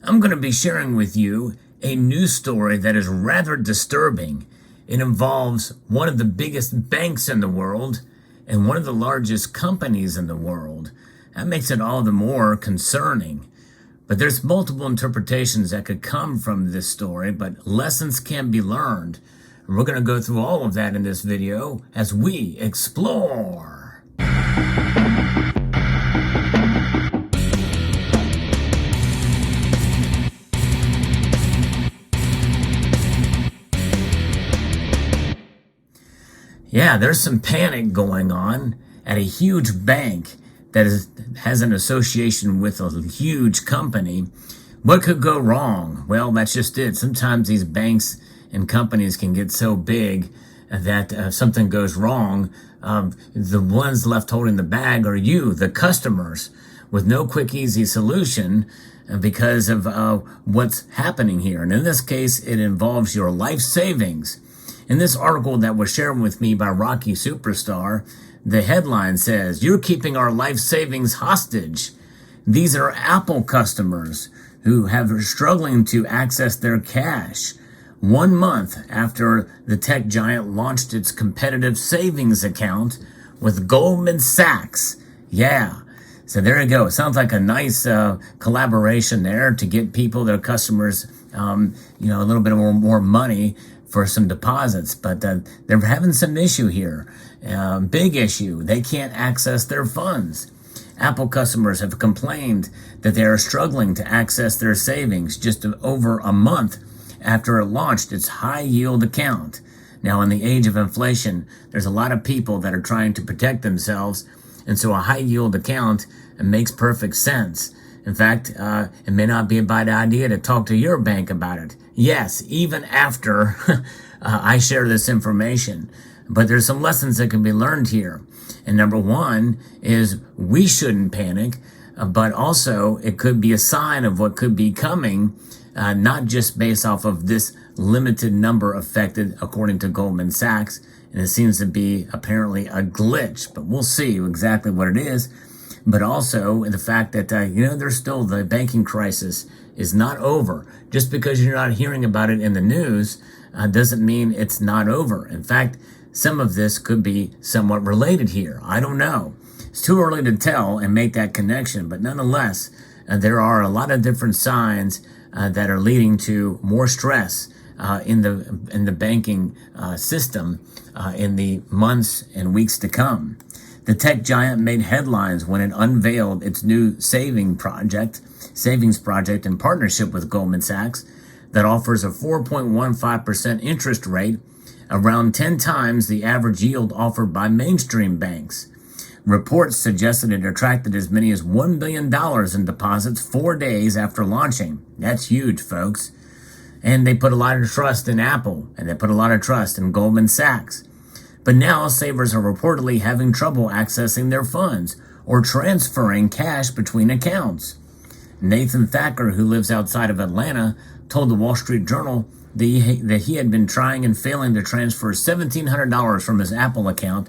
I'm going to be sharing with you a news story that is rather disturbing. It involves one of the biggest banks in the world and one of the largest companies in the world. That makes it all the more concerning. But there's multiple interpretations that could come from this story, but lessons can be learned. And we're going to go through all of that in this video as we explore. Yeah, there's some panic going on at a huge bank that has an association with a huge company. What could go wrong? Well, that's just it. Sometimes these banks and companies can get so big that if something goes wrong, the ones left holding the bag are you, the customers, with no quick, easy solution because of what's happening here. And in this case, it involves your life savings. In this article that was shared with me by Rocky Superstar, the headline says, "You're keeping our life savings hostage." These are Apple customers who have struggling to access their cash 1 month after the tech giant launched its competitive savings account with Goldman Sachs. Yeah. So there you go. It sounds like a nice collaboration there to get people, their customers, a little bit more money for some deposits, but they're having some issue here. Big issue. They can't access their funds. Apple customers have complained that they are struggling to access their savings just over a month after it launched its high-yield account. Now, in the age of inflation, there's a lot of people that are trying to protect themselves, and so a high-yield account makes perfect sense. In fact, it may not be a bad idea to talk to your bank about it. Yes, even after I share this information. But there's some lessons that can be learned here. And number one is we shouldn't panic, but also it could be a sign of what could be coming, not just based off of this limited number affected, according to Goldman Sachs. And it seems to be apparently a glitch, but we'll see exactly what it is. But also the fact that, there's still the banking crisis is not over. Just because you're not hearing about it in the news doesn't mean it's not over. In fact, some of this could be somewhat related here. I don't know. It's too early to tell and make that connection. But nonetheless, there are a lot of different signs that are leading to more stress in the banking system in the months and weeks to come. The tech giant made headlines when it unveiled its new savings project in partnership with Goldman Sachs that offers a 4.15% interest rate, around 10 times the average yield offered by mainstream banks. Reports suggested it attracted as many as $1 billion in deposits 4 days after launching. That's huge, folks. And they put a lot of trust in Apple, and they put a lot of trust in Goldman Sachs. But now savers are reportedly having trouble accessing their funds or transferring cash between accounts. Nathan Thacker, who lives outside of Atlanta, told the Wall Street Journal that he had been trying and failing to transfer $1,700 from his Apple account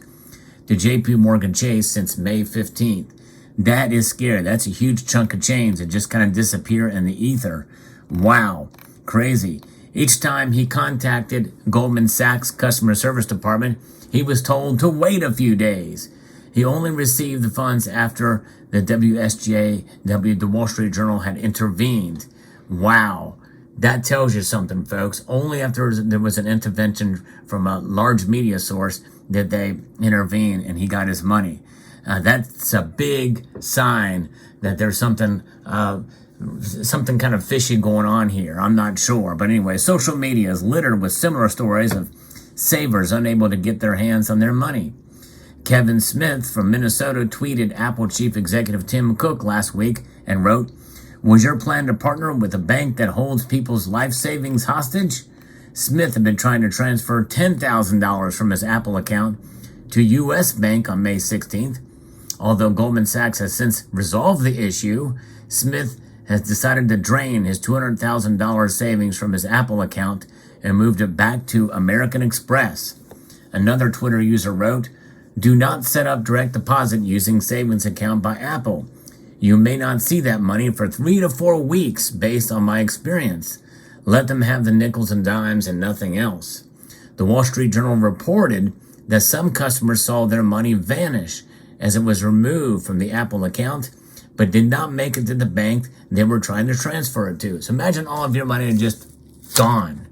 to JP Morgan Chase since May 15th. That is scary. That's a huge chunk of change that just kind of disappear in the ether. Wow. Crazy. Each time he contacted Goldman Sachs customer service department, he was told to wait a few days. He only received the funds after the the Wall Street Journal, had intervened. Wow. That tells you something, folks. Only after there was an intervention from a large media source did they intervene and he got his money. That's a big sign that there's something kind of fishy going on here. I'm not sure. But anyway, social media is littered with similar stories of savers unable to get their hands on their money. Kevin Smith from Minnesota tweeted Apple Chief Executive Tim Cook last week and wrote, "Was your plan to partner with a bank that holds people's life savings hostage?" Smith had been trying to transfer $10,000 from his Apple account to U.S. Bank on May 16th. Although Goldman Sachs has since resolved the issue, Smith has decided to drain his $200,000 savings from his Apple account and moved it back to American Express. Another Twitter user wrote, "Do not set up direct deposit using savings account by Apple. You may not see that money for 3 to 4 weeks based on my experience. Let them have the nickels and dimes and nothing else. The Wall Street Journal reported that some customers saw their money vanish as it was removed from the Apple account, but did not make it to the bank they were trying to transfer it to. So imagine all of your money just gone.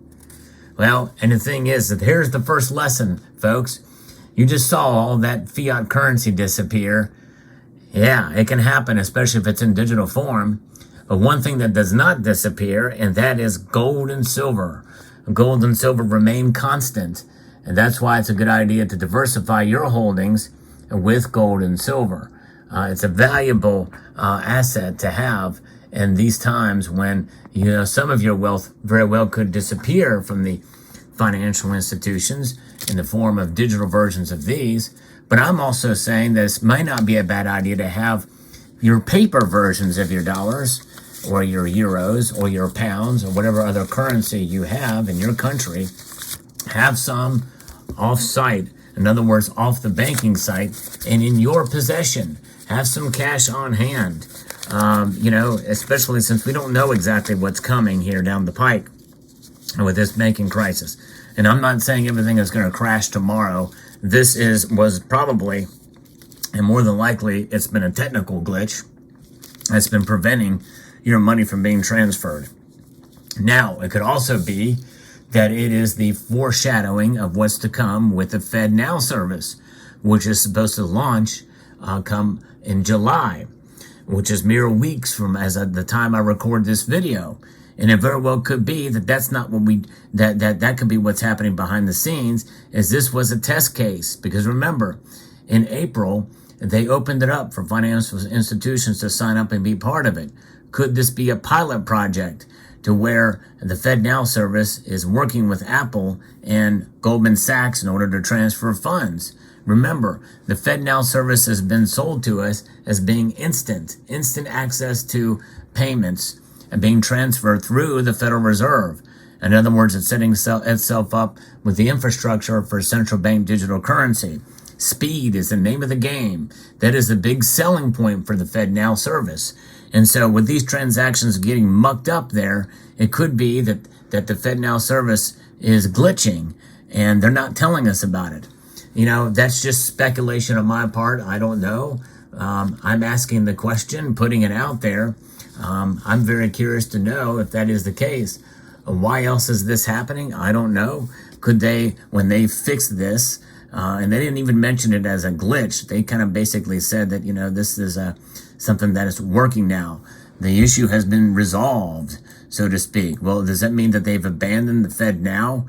Well, and the thing is that here's the first lesson, folks. You just saw all that fiat currency disappear. Yeah, it can happen, especially if it's in digital form. But one thing that does not disappear, and that is gold and silver. Gold and silver remain constant, and that's why it's a good idea to diversify your holdings with gold and silver. It's a valuable asset to have in these times when some of your wealth very well could disappear from the financial institutions in the form of digital versions of these. But I'm also saying this might not be a bad idea to have your paper versions of your dollars or your euros or your pounds or whatever other currency you have in your country. Have some off-site, in other words, off the banking site and in your possession. Have some cash on hand, especially since we don't know exactly what's coming here down the pike with this banking crisis. And I'm not saying everything is going to crash tomorrow. This was probably, and more than likely, it's been a technical glitch that's been preventing your money from being transferred. Now, it could also be that it is the foreshadowing of what's to come with the FedNow service, which is supposed to launch come in July, which is mere weeks from as of the time I record this video. And it very well could be that that's not what that could be what's happening behind the scenes, is this was a test case. Because remember, in April, they opened it up for financial institutions to sign up and be part of it. Could this be a pilot project to where the FedNow service is working with Apple and Goldman Sachs in order to transfer funds? Remember, the FedNow service has been sold to us as being instant access to payments and being transferred through the Federal Reserve. In other words, it's setting itself up with the infrastructure for central bank digital currency. Speed is the name of the game. That is the big selling point for the FedNow service. And so with these transactions getting mucked up there, it could be that the FedNow service is glitching and they're not telling us about it. That's just speculation on my part. I don't know. I'm asking the question, putting it out there. I'm very curious to know if that is the case. Why else is this happening? I don't know. Could they, when they fixed this, and they didn't even mention it as a glitch, they kind of basically said that, this is something that is working now. The issue has been resolved, so to speak. Well, does that mean that they've abandoned the FedNow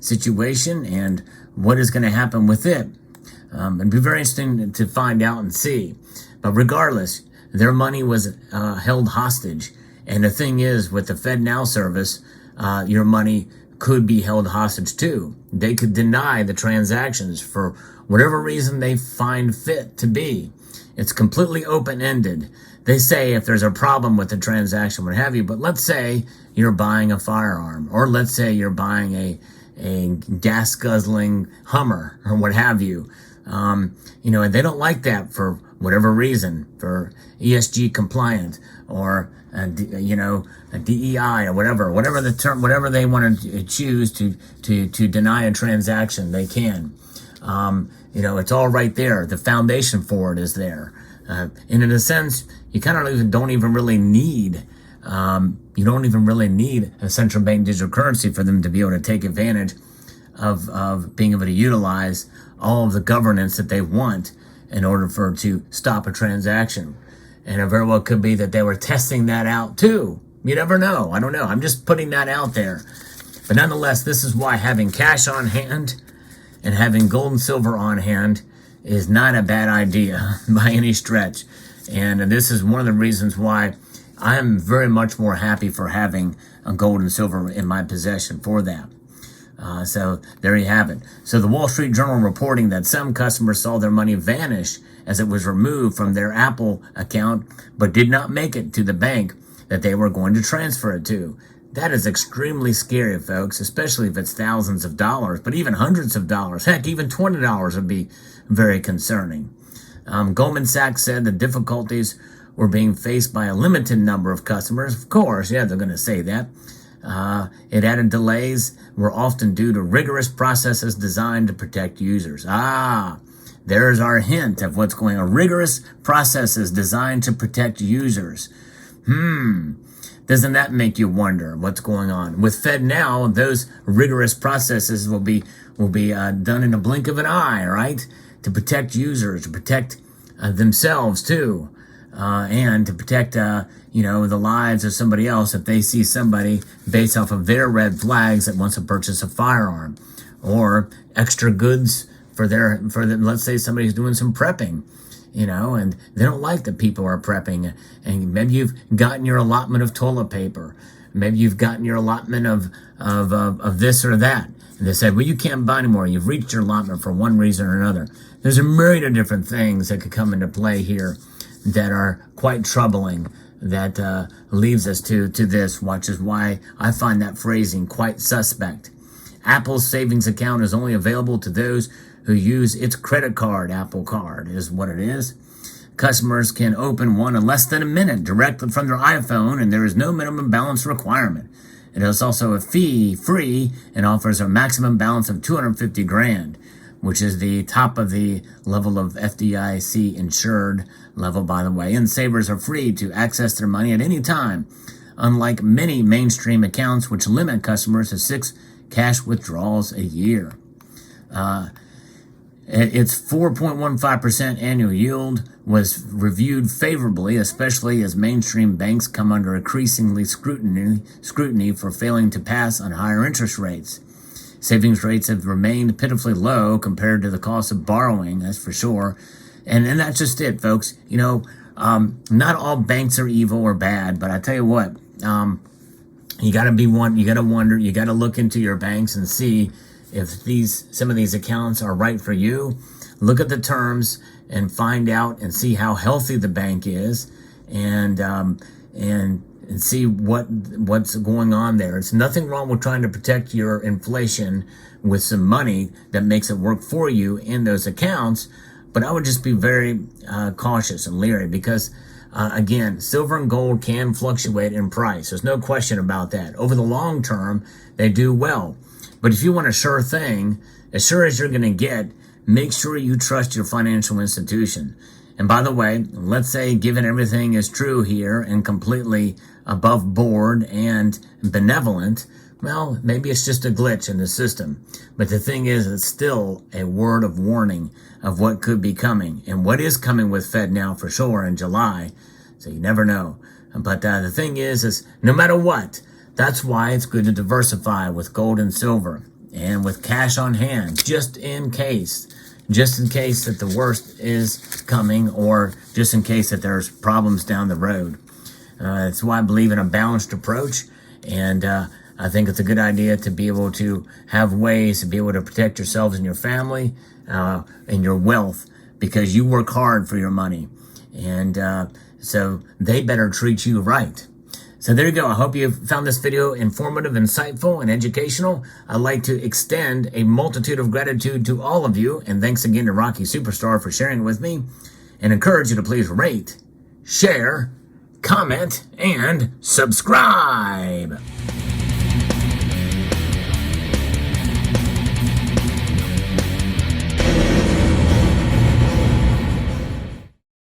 situation, and what is going to happen with it? It'd be very interesting to find out and see. But regardless, their money was held hostage. And the thing is, with the FedNow service, your money could be held hostage too. They could deny the transactions for whatever reason they find fit to be. It's completely open-ended. They say if there's a problem with the transaction, what have you, but let's say you're buying a firearm, or let's say you're buying a gas-guzzling Hummer, or what have you. And they don't like that for whatever reason, for ESG compliant, or a DEI, or whatever the term, whatever they want to choose to deny a transaction, they can. It's all right there. The foundation for it is there. And in a sense, you kind of don't even really need a central bank digital currency for them to be able to take advantage of being able to utilize all of the governance that they want in order to stop a transaction. And it very well could be that they were testing that out too. You never know. I don't know. I'm just putting that out there. But nonetheless, this is why having cash on hand and having gold and silver on hand is not a bad idea by any stretch. And this is one of the reasons why I am very much more happy for having a gold and silver in my possession for that. So there you have it. So the Wall Street Journal reporting that some customers saw their money vanish as it was removed from their Apple account, but did not make it to the bank that they were going to transfer it to. That is extremely scary, folks, especially if it's thousands of dollars, but even hundreds of dollars. Heck, even $20 would be very concerning. Goldman Sachs said the difficulties were being faced by a limited number of customers. Of course, yeah, they're going to say that. It added delays were often due to rigorous processes designed to protect users. There's our hint of what's going on. Rigorous processes designed to protect users. Doesn't that make you wonder what's going on? With FedNow, those rigorous processes will be done in a blink of an eye, right? To protect users, to protect themselves too, and to protect the lives of somebody else if they see somebody based off of their red flags that wants to purchase a firearm or extra goods for let's say somebody's doing some prepping. And they don't like that people are prepping. And maybe you've gotten your allotment of toilet paper. Maybe you've gotten your allotment of this or that. And they said, well, you can't buy anymore. You've reached your allotment for one reason or another. There's a myriad of different things that could come into play here that are quite troubling, that leads us to this, which is why I find that phrasing quite suspect. Apple's savings account is only available to those who use its credit card. Apple Card is what it is. Customers can open one in less than a minute directly from their iPhone, and there is no minimum balance requirement. It is also a fee-free and offers a maximum balance of $250,000, which is the top of the level of FDIC insured level, by the way. And savers are free to access their money at any time, unlike many mainstream accounts which limit customers to 6 cash withdrawals a year. Its 4.15% annual yield was reviewed favorably, especially as mainstream banks come under increasingly scrutiny for failing to pass on higher interest rates. Savings rates have remained pitifully low compared to the cost of borrowing, that's for sure. And that's just it, folks. Not all banks are evil or bad, but I tell you what, you got to look into your banks and see if some of these accounts are right for you. Look at the terms and find out and see how healthy the bank is, and see what's going on there. It's nothing wrong with trying to protect your inflation with some money that makes it work for you in those accounts, but I would just be very cautious and leery because again, silver and gold can fluctuate in price. There's no question about that. Over the long term, they do well. But if you want a sure thing, as sure as you're going to get, make sure you trust your financial institution. And by the way, let's say given everything is true here and completely above board and benevolent, well, maybe it's just a glitch in the system. But the thing is, it's still a word of warning of what could be coming and what is coming with FedNow for sure in July. So you never know. But the thing is no matter what, that's why it's good to diversify with gold and silver and with cash on hand, just in case that the worst is coming, or just in case that there's problems down the road. That's why I believe in a balanced approach, and I think it's a good idea to be able to have ways to be able to protect yourselves and your family and your wealth, because you work hard for your money, and so they better treat you right. So there you go. I hope you found this video informative, insightful, and educational. I'd like to extend a multitude of gratitude to all of you, and thanks again to Rocky Superstar for sharing it with me, and encourage you to please rate, share, comment, and subscribe.